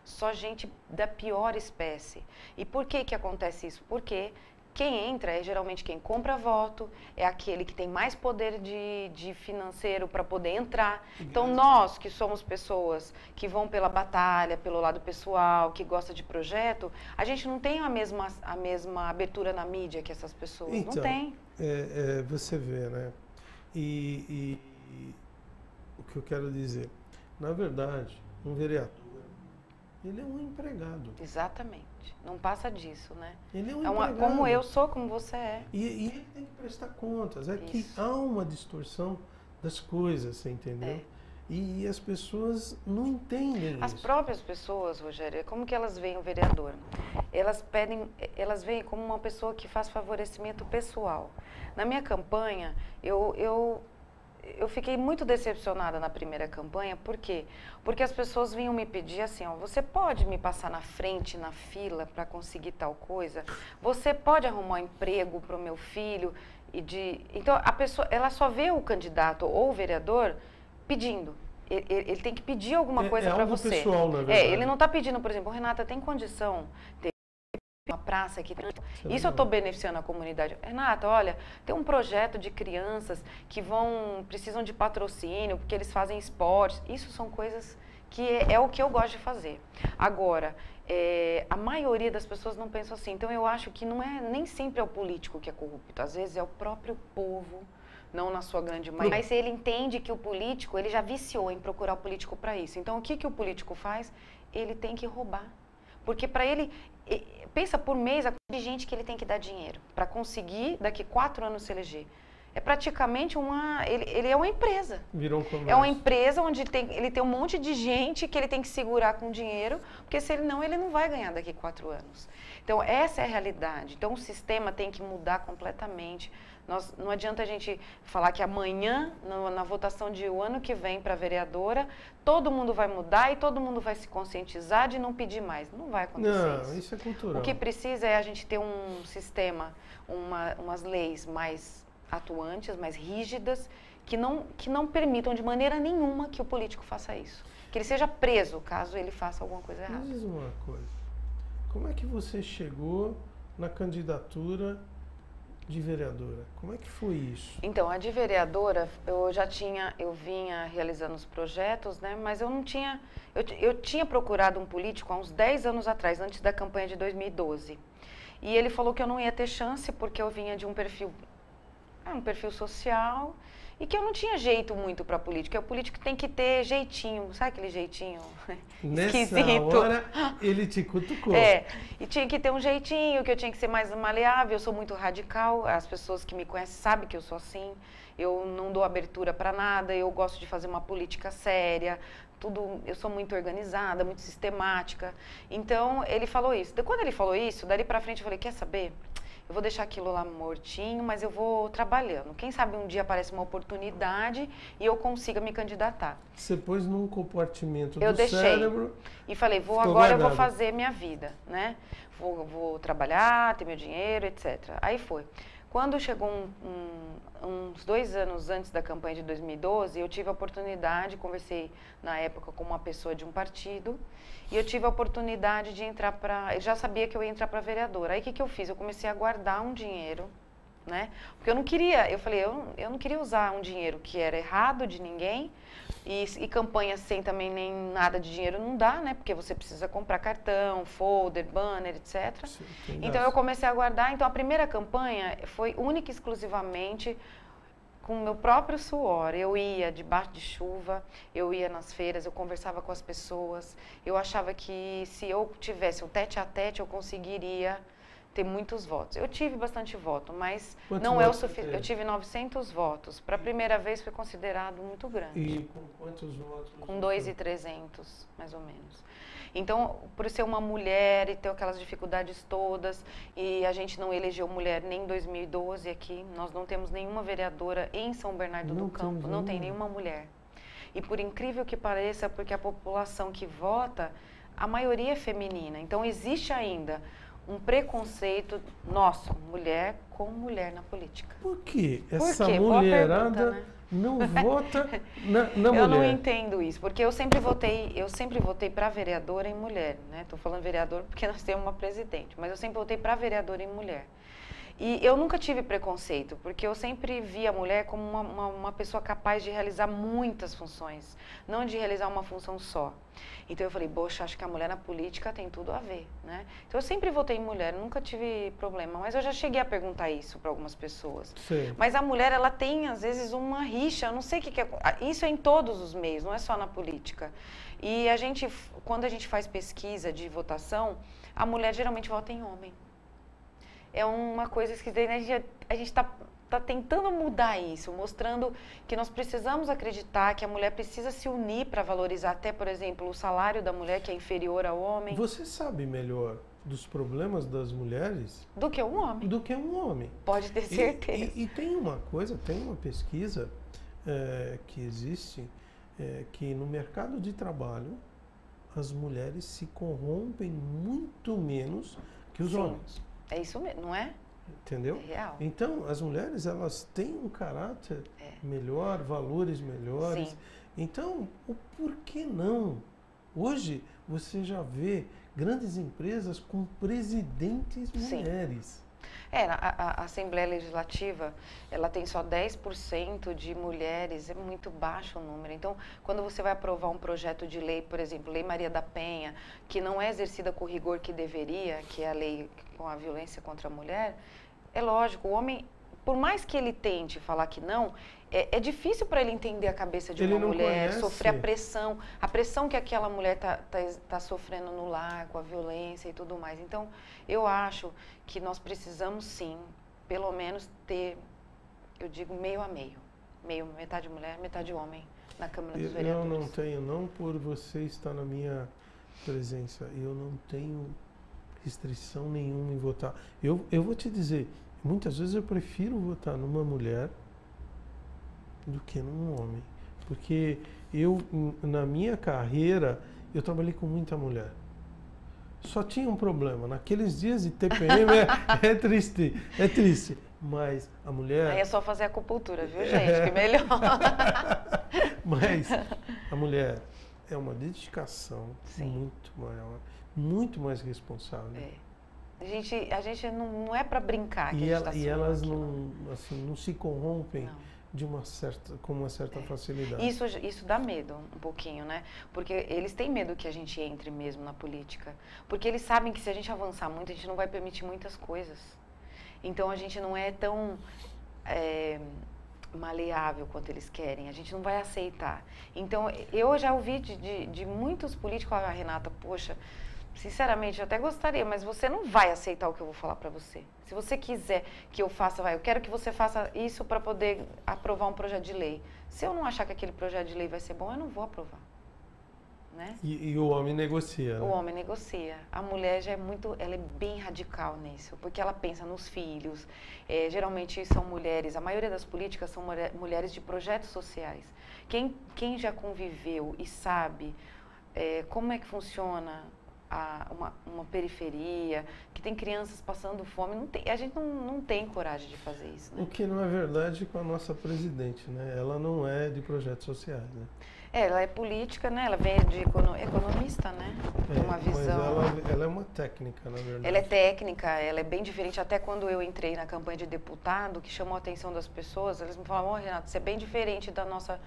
Só gente da pior espécie. E por que que acontece isso? Porque quem entra é geralmente quem compra voto, é aquele que tem mais poder de financeiro para poder entrar. Então, nós que somos pessoas que vão pela batalha, pelo lado pessoal, que gosta de projeto, a gente não tem a mesma abertura na mídia que essas pessoas. Então, não tem. Você vê, né? E o que eu quero dizer, na verdade, um vereador, ele é um empregado. Exatamente. Não passa disso, né? Ele é um empregado. Como eu sou, como você é. E ele tem que prestar contas. Isso. Que há uma distorção das coisas, você entendeu? E as pessoas não entendem As isso. próprias pessoas, Rogério, como que elas veem o vereador? Elas veem como uma pessoa que faz favorecimento pessoal. Na minha campanha, eu fiquei muito decepcionada na primeira campanha, por quê? Porque as pessoas vinham me pedir assim, ó, você pode me passar na frente, na fila, para conseguir tal coisa? Você pode arrumar um emprego para o meu filho? Então, a pessoa, ela só vê o candidato ou o vereador pedindo. Ele tem que pedir alguma coisa para você. Pessoal, na verdade. Ele não está pedindo, por exemplo, Renata, tem condição de uma praça aqui. Isso eu estou beneficiando a comunidade. Renata, olha, tem um projeto de crianças que precisam de patrocínio, porque eles fazem esportes. Isso são coisas que é o que eu gosto de fazer. Agora, a maioria das pessoas não pensam assim. Então, eu acho que nem sempre é o político que é corrupto. Às vezes é o próprio povo, não na sua grande maioria. Mas ele entende que o político, ele já viciou em procurar o político para isso. Então, o que o político faz? Ele tem que roubar. Porque para ele, pensa por mês a quantidade de gente que ele tem que dar dinheiro para conseguir daqui 4 anos se eleger. É praticamente ele é uma empresa. Virou um comércio. É uma empresa onde ele tem um monte de gente que ele tem que segurar com dinheiro, porque se ele não vai ganhar daqui 4 anos. Então, essa é a realidade. Então, o sistema tem que mudar completamente. Não adianta a gente falar que amanhã, na votação de o ano que vem para vereadora, todo mundo vai mudar e todo mundo vai se conscientizar de não pedir mais. Não vai acontecer isso. Isso é cultural. O que precisa é a gente ter um sistema, umas leis mais atuantes, mais rígidas, que não permitam de maneira nenhuma que o político faça isso. Que ele seja preso caso ele faça alguma coisa errada. Me diz uma coisa. Como é que você chegou na candidatura de vereadora? Como é que foi isso? Então, a de vereadora, eu vinha realizando os projetos, né? Mas eu não tinha, eu tinha procurado um político há uns 10 anos atrás, antes da campanha de 2012. E ele falou que eu não ia ter chance porque eu vinha de um perfil social e que eu não tinha jeito muito para política. O político tem que ter jeitinho, sabe aquele jeitinho esquisito? Nessa hora, ele te cutucou. E tinha que ter um jeitinho, que eu tinha que ser mais maleável, eu sou muito radical, as pessoas que me conhecem sabem que eu sou assim, eu não dou abertura para nada, eu gosto de fazer uma política séria, eu sou muito organizada, muito sistemática. Então, ele falou isso. Quando ele falou isso, dali para frente eu falei, quer saber? Eu vou deixar aquilo lá mortinho, mas eu vou trabalhando. Quem sabe um dia aparece uma oportunidade e eu consiga me candidatar. Você pôs num compartimento eu do deixei, cérebro. E falei, eu vou fazer minha vida, né? Vou trabalhar, ter meu dinheiro, etc. Aí foi. Quando chegou uns 2 anos antes da campanha de 2012, eu tive a oportunidade, conversei na época com uma pessoa de um partido, e eu tive a oportunidade de entrar para... Eu já sabia que eu ia entrar para vereadora. Aí o que eu fiz? Eu comecei a guardar um dinheiro, né? Porque eu não queria, eu falei, eu não queria usar um dinheiro que era errado de ninguém, e campanha sem também nem nada de dinheiro não dá, né? Porque você precisa comprar cartão, folder, banner, etc. Então eu comecei a guardar. Então a primeira campanha foi única e exclusivamente com o meu próprio suor. Eu ia debaixo de chuva, eu ia nas feiras, eu conversava com as pessoas. Eu achava que se eu tivesse um tete a tete, eu conseguiria ter muitos votos. Eu tive bastante voto, mas não é o suficiente. Eu tive 900 votos. Para a primeira vez foi considerado muito grande. E com quantos votos? Com 2.300, mais ou menos. Então, por ser uma mulher e ter aquelas dificuldades todas, e a gente não elegeu mulher nem em 2012 aqui, nós não temos nenhuma vereadora em São Bernardo do Campo, não tem nenhuma mulher. E por incrível que pareça, porque a população que vota, a maioria é feminina. Então existe ainda um preconceito nosso, mulher com mulher na política. Por que Por essa quê? Boa mulherada pergunta, né? não vota na mulher? Eu não entendo isso, porque eu sempre votei para vereadora em mulher, né? Estou falando vereador porque nós temos uma presidente, mas eu sempre votei para vereadora em mulher. E eu nunca tive preconceito, porque eu sempre vi a mulher como uma pessoa capaz de realizar muitas funções, não de realizar uma função só. Então eu falei, poxa, acho que a mulher na política tem tudo a ver, né? Então eu sempre votei em mulher, nunca tive problema, mas eu já cheguei a perguntar isso para algumas pessoas. Sim. Mas a mulher, ela tem às vezes uma rixa, eu não sei o que é, isso é em todos os meios, não é só na política. E quando a gente faz pesquisa de votação, a mulher geralmente vota em homem. É uma coisa esquisita, né? A gente está tentando mudar isso, mostrando que nós precisamos acreditar que a mulher precisa se unir para valorizar até, por exemplo, o salário da mulher, que é inferior ao homem. Você sabe melhor dos problemas das mulheres do que um homem. Do que um homem. Pode ter certeza. E tem uma coisa, tem uma pesquisa que existe, que no mercado de trabalho as mulheres se corrompem muito menos que os homens. É isso mesmo, não é? Entendeu? É real. Então, as mulheres, elas têm um caráter melhor, valores melhores. Sim. Então, por que não? Hoje, você já vê grandes empresas com presidentes mulheres. Sim. A Assembleia Legislativa, ela tem só 10% de mulheres, é muito baixo o número. Então, quando você vai aprovar um projeto de lei, por exemplo, Lei Maria da Penha, que não é exercida com o rigor que deveria, que é a lei com a violência contra a mulher, é lógico, o homem, por mais que ele tente falar que não, é difícil para ele entender a cabeça de uma mulher, sofrer a pressão que aquela mulher tá sofrendo no lar, com a violência e tudo mais. Então, eu acho que nós precisamos sim, pelo menos ter, eu digo, meio a meio. Metade mulher, metade homem na Câmara dos Vereadores. Eu não tenho, não por você estar na minha presença, eu não tenho restrição nenhuma em votar. Eu vou te dizer, muitas vezes eu prefiro votar numa mulher do que num homem. Porque na minha carreira, eu trabalhei com muita mulher. Só tinha um problema. Naqueles dias de TPM é triste. Mas a mulher... Aí é só fazer acupuntura, viu, gente? Que melhor. Mas a mulher é uma dedicação muito maior, muito mais responsável. A gente não é para brincar. E elas não se corrompem. Não. Com uma certa facilidade. Isso dá medo um pouquinho, né? Porque eles têm medo que a gente entre mesmo na política. Porque eles sabem que se a gente avançar muito, a gente não vai permitir muitas coisas. Então a gente não é tão maleável quanto eles querem. A gente não vai aceitar. Então eu já ouvi de muitos políticos, Renata, poxa, sinceramente, eu até gostaria, mas você não vai aceitar o que eu vou falar para você. Se você quiser que eu faça, eu quero que você faça isso para poder aprovar um projeto de lei. Se eu não achar que aquele projeto de lei vai ser bom, eu não vou aprovar. Né? E o homem negocia, né? O homem negocia. A mulher já ela é bem radical nisso, porque ela pensa nos filhos. Geralmente são mulheres, a maioria das políticas são mulheres de projetos sociais. Quem já conviveu e sabe como é que funciona uma periferia, que tem crianças passando fome, a gente não tem coragem de fazer isso. Né? O que não é verdade com a nossa presidente, né? Ela não é de projetos sociais, né? Ela é política, né? Ela vem de economista, né? Uma visão... Mas ela é uma técnica, na verdade. Ela é técnica, ela é bem diferente. Até quando eu entrei na campanha de deputado, que chamou a atenção das pessoas, eles me falavam, Renato, você é bem diferente da nossa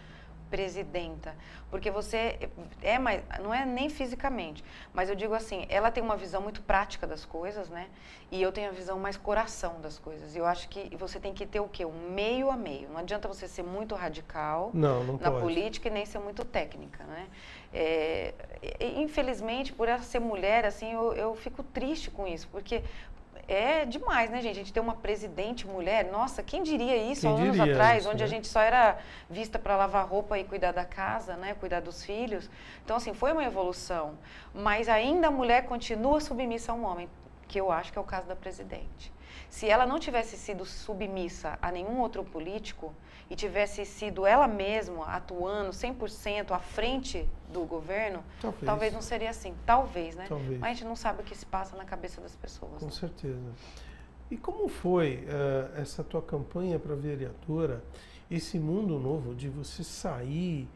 presidenta, porque você não é nem fisicamente, mas eu digo assim, ela tem uma visão muito prática das coisas, né? E eu tenho a visão mais coração das coisas. Eu acho que você tem que ter o quê? Um meio a meio. Não adianta você ser muito radical na política e nem ser muito técnica, né? Infelizmente, por ela ser mulher, assim, eu fico triste com isso, porque é demais, né, gente? A gente tem uma presidente mulher, nossa, quem diria isso há anos atrás, onde a gente só era vista para lavar roupa e cuidar da casa, né, cuidar dos filhos. Então, assim, foi uma evolução, mas ainda a mulher continua submissa a um homem, que eu acho que é o caso da presidente. Se ela não tivesse sido submissa a nenhum outro político e tivesse sido ela mesma atuando 100% à frente do governo, talvez não seria assim. Talvez, né? Talvez. Mas a gente não sabe o que se passa na cabeça das pessoas. Com né? certeza. E como foi essa tua campanha para vereadora, esse mundo novo de você sair,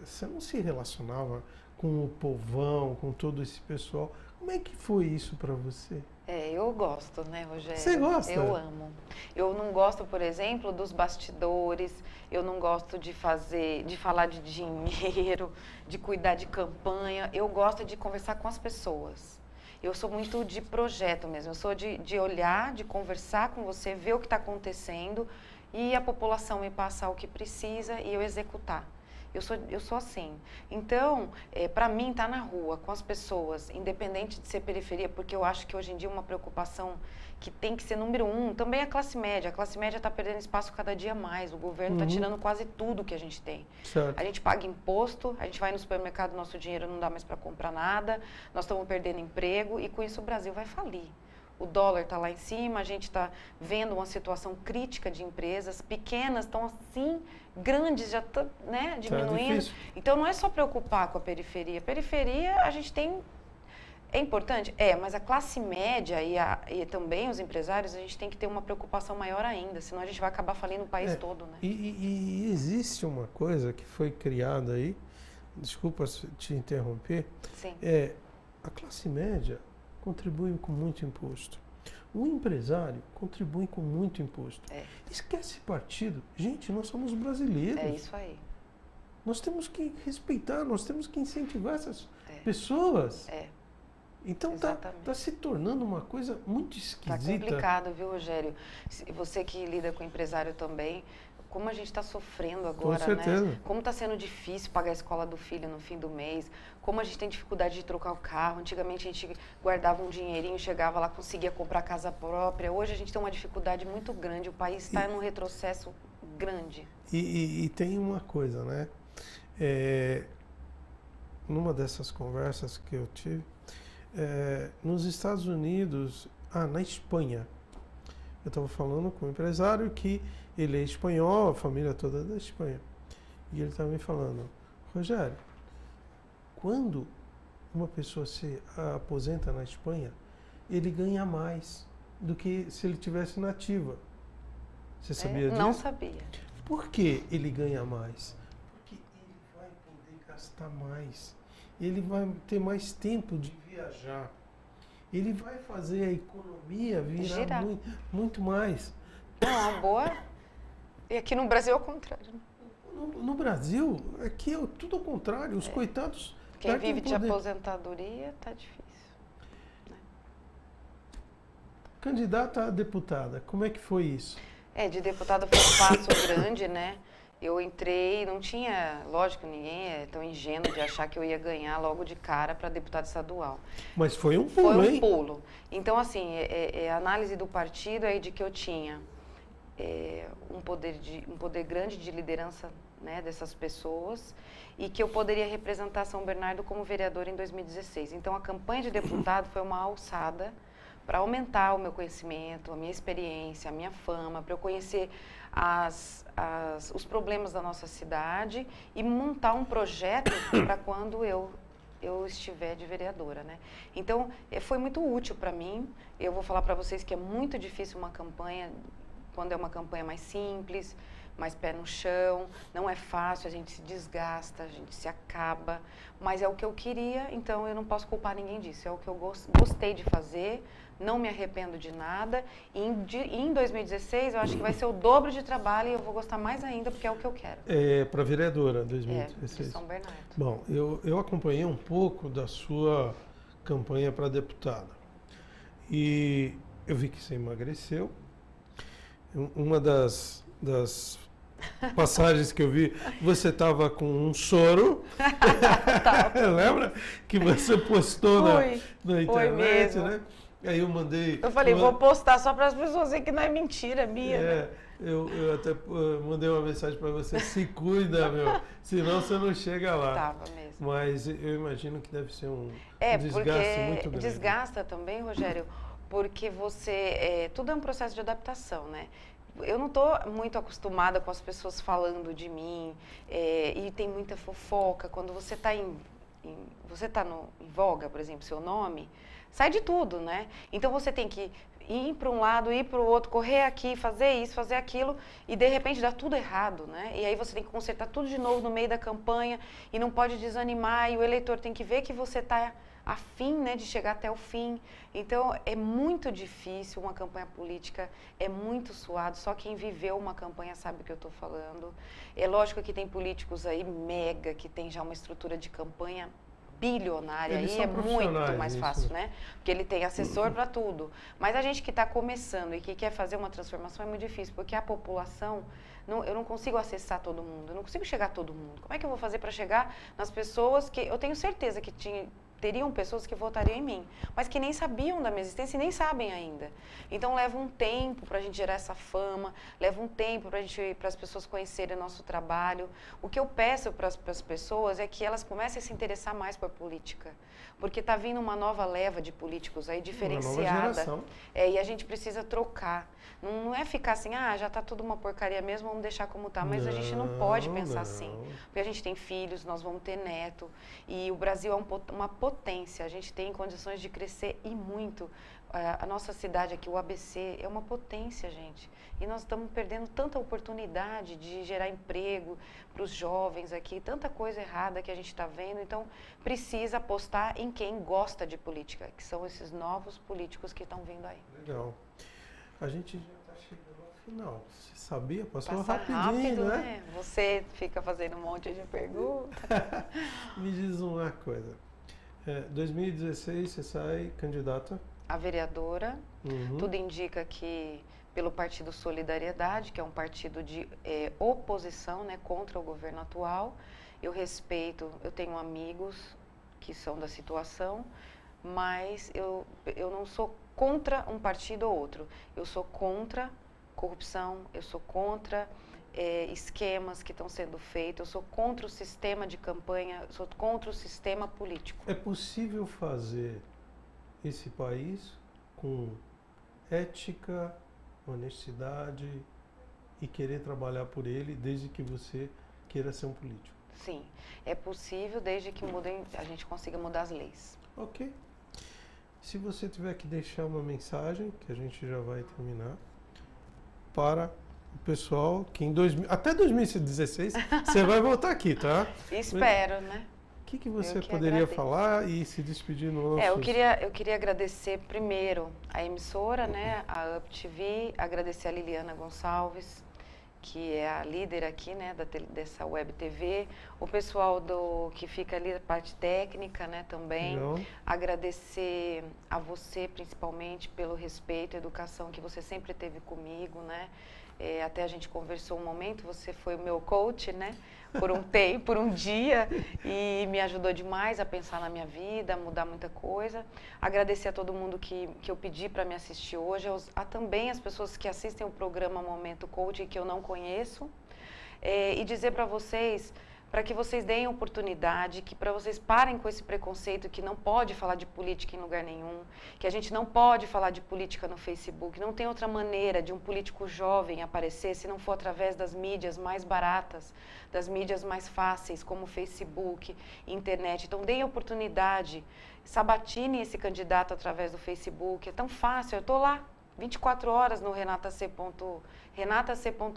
você não se relacionava com o povão, com todo esse pessoal. Como é que foi isso para você? Eu gosto, né, Rogério? Você gosta? Eu amo. Eu não gosto, por exemplo, dos bastidores, eu não gosto de falar de dinheiro, de cuidar de campanha. Eu gosto de conversar com as pessoas. Eu sou muito de projeto mesmo, eu sou de olhar, de conversar com você, ver o que está acontecendo e a população me passar o que precisa e eu executar. Eu sou assim. Então, para mim, estar na rua com as pessoas, independente de ser periferia, porque eu acho que hoje em dia uma preocupação que tem que ser número 1, também é a classe média. A classe média está perdendo espaço cada dia mais. O governo está tirando quase tudo que a gente tem. Certo. A gente paga imposto, a gente vai no supermercado, nosso dinheiro não dá mais para comprar nada, nós estamos perdendo emprego e com isso o Brasil vai falir. O dólar está lá em cima, a gente está vendo uma situação crítica de empresas, pequenas estão assim, grandes já estão diminuindo. Então não é só preocupar com a periferia. Periferia a gente tem... É importante? Mas a classe média e também os empresários, a gente tem que ter uma preocupação maior ainda, senão a gente vai acabar falindo o país todo, né? E existe uma coisa que foi criada aí, desculpa te interromper, Sim. A classe média contribui com muito imposto. O empresário contribui com muito imposto. Esquece partido. Gente, nós somos brasileiros. É isso aí. Nós temos que respeitar, nós temos que incentivar essas pessoas. Então tá se tornando uma coisa muito esquisita. Tá complicado, viu, Rogério? Você que lida com empresário também, como a gente está sofrendo agora, com certeza. né? Como está sendo difícil pagar a escola do filho no fim do mês, como a gente tem dificuldade de trocar o carro. Antigamente a gente guardava um dinheirinho, chegava lá, conseguia comprar casa própria. Hoje a gente tem uma dificuldade muito grande, o país está num retrocesso grande. E tem uma coisa, né? Numa dessas conversas que eu tive, nos Estados Unidos, na Espanha, eu estava falando com um empresário que ele é espanhol, a família toda é da Espanha. E ele estava me falando, Rogério, quando uma pessoa se aposenta na Espanha, ele ganha mais do que se ele tivesse na ativa. Você sabia disso? Não sabia. Por que ele ganha mais? Porque ele vai poder gastar mais. Ele vai ter mais tempo de viajar. Ele vai fazer a economia virar muito mais. Não, boa. E aqui no Brasil é o contrário. No Brasil, aqui é tudo ao contrário. Os coitados... Quem vive de aposentadoria tá difícil. Né? Candidata a deputada, como é que foi isso? De deputada foi um passo grande, né? Eu entrei, não tinha, lógico, ninguém é tão ingênuo de achar que eu ia ganhar logo de cara para deputada estadual. Mas foi um pulo, Foi um pulo. Então, assim, a análise do partido é de que eu tinha um poder grande de liderança, né, dessas pessoas e que eu poderia representar São Bernardo como vereadora em 2016. Então, a campanha de deputado foi uma alçada para aumentar o meu conhecimento, a minha experiência, a minha fama, para eu conhecer os problemas da nossa cidade e montar um projeto para quando eu estiver de vereadora, né? Então, foi muito útil para mim. Eu vou falar para vocês que é muito difícil uma campanha, quando é uma campanha mais simples, mais pé no chão, não é fácil, a gente se desgasta, a gente se acaba, mas é o que eu queria, então eu não posso culpar ninguém disso, é o que eu gostei de fazer, não me arrependo de nada, e em 2016 eu acho que vai ser o dobro de trabalho e eu vou gostar mais ainda, porque é o que eu quero. Para vereadora, 2016. De São Bernardo. Bom, eu acompanhei um pouco da sua campanha para deputada, e eu vi que você emagreceu. Uma das passagens que eu vi, você estava com um soro. Lembra? Que você postou na internet, né? Aí eu mandei... Eu falei, vou postar só para as pessoas verem que não é mentira minha. Né? Eu até mandei uma mensagem para você, se cuida, meu, senão você não chega lá. Tava mesmo. Mas eu imagino que deve ser um desgaste muito grande. Desgasta também, Rogério, porque tudo é um processo de adaptação, né? Eu não estou muito acostumada com as pessoas falando de mim, e tem muita fofoca. Quando você está em voga, por exemplo, seu nome, sai de tudo, né? Então você tem que ir para um lado, ir para o outro, correr aqui, fazer isso, fazer aquilo, e de repente dá tudo errado, né? E aí você tem que consertar tudo de novo no meio da campanha e não pode desanimar, e o eleitor tem que ver que você está afim, né, de chegar até o fim. Então é muito difícil uma campanha política, é muito suado, só quem viveu uma campanha sabe o que eu estou falando. É lógico que tem políticos aí mega, que tem já uma estrutura de campanha bilionária, aí é muito mais fácil, né? Porque ele tem assessor para tudo. Mas a gente que está começando e que quer fazer uma transformação é muito difícil, porque a população, eu não consigo acessar todo mundo, eu não consigo chegar a todo mundo. Como é que eu vou fazer para chegar nas pessoas que eu tenho certeza que teriam pessoas que votariam em mim, mas que nem sabiam da minha existência e nem sabem ainda. Então leva um tempo para a gente gerar essa fama, leva um tempo para as pessoas conhecerem o nosso trabalho. O que eu peço para as pessoas é que elas comecem a se interessar mais por política, porque está vindo uma nova leva de políticos aí diferenciada. Uma nova geração. E a gente precisa trocar. Não é ficar assim, já está tudo uma porcaria mesmo, vamos deixar como está. Mas a gente não pode pensar assim. Porque a gente tem filhos, nós vamos ter neto. E o Brasil é uma potência. A gente tem condições de crescer e muito. A nossa cidade aqui, o ABC, é uma potência, gente. E nós estamos perdendo tanta oportunidade de gerar emprego para os jovens aqui. Tanta coisa errada que a gente está vendo. Então, precisa apostar em quem gosta de política, que são esses novos políticos que estão vindo aí. Legal. A gente já está chegando ao final. Você sabia? Passou Passa rapidinho, né? Você fica fazendo um monte de perguntas. Me diz uma coisa. 2016 você sai candidata? A vereadora. Tudo indica que pelo Partido Solidariedade, que é um partido de oposição, né, contra o governo atual. Eu respeito, eu tenho amigos que são da situação, mas eu não sou contra um partido ou outro. Eu sou contra corrupção, eu sou contra esquemas que estão sendo feitos, eu sou contra o sistema de campanha, eu sou contra o sistema político. É possível fazer esse país com ética, honestidade e querer trabalhar por ele desde que você queira ser um político? Sim, é possível desde que a gente consiga mudar as leis. Ok. Se você tiver que deixar uma mensagem, que a gente já vai terminar, para o pessoal que até 2016 você vai voltar aqui, tá? Espero, né? O que você poderia falar e se despedir no nosso... Eu queria agradecer primeiro a emissora, né, a UpTV, agradecer a Liliana Gonçalves, que é a líder aqui, né, dessa Web TV, o pessoal que fica ali da parte técnica, né, também. Legal. Agradecer a você, principalmente, pelo respeito e educação que você sempre teve comigo, né. Até a gente conversou um momento, você foi o meu coach, né, por um dia, e me ajudou demais a pensar na minha vida, a mudar muita coisa. Agradecer a todo mundo que eu pedi para me assistir hoje, também as pessoas que assistem o programa Momento Coaching, que eu não conheço, e dizer para vocês, para que vocês deem oportunidade, que para vocês parem com esse preconceito que não pode falar de política em lugar nenhum, que a gente não pode falar de política no Facebook, não tem outra maneira de um político jovem aparecer se não for através das mídias mais baratas, das mídias mais fáceis, como Facebook, internet. Então, deem oportunidade, sabatine esse candidato através do Facebook, é tão fácil, eu estou lá 24 horas no Renata C.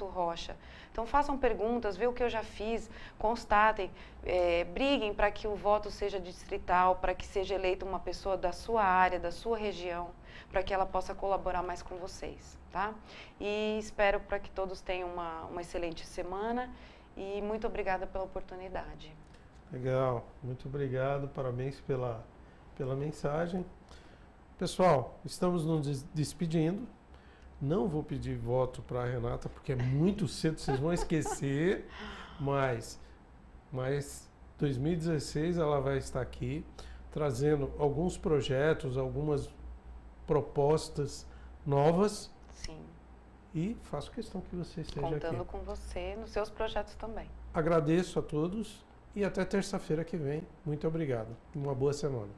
Rocha. Então façam perguntas, vê o que eu já fiz, constatem, briguem para que o voto seja distrital, para que seja eleita uma pessoa da sua área, da sua região, para que ela possa colaborar mais com vocês, tá? E espero para que todos tenham uma excelente semana e muito obrigada pela oportunidade. Legal, muito obrigado, parabéns pela mensagem. Pessoal, estamos nos despedindo. Não vou pedir voto para a Renata, porque é muito cedo, vocês vão esquecer. Mas 2016 ela vai estar aqui, trazendo alguns projetos, algumas propostas novas. Sim. E faço questão que você esteja aqui. Contando com você nos seus projetos também. Agradeço a todos e até terça-feira que vem. Muito obrigado. Uma boa semana.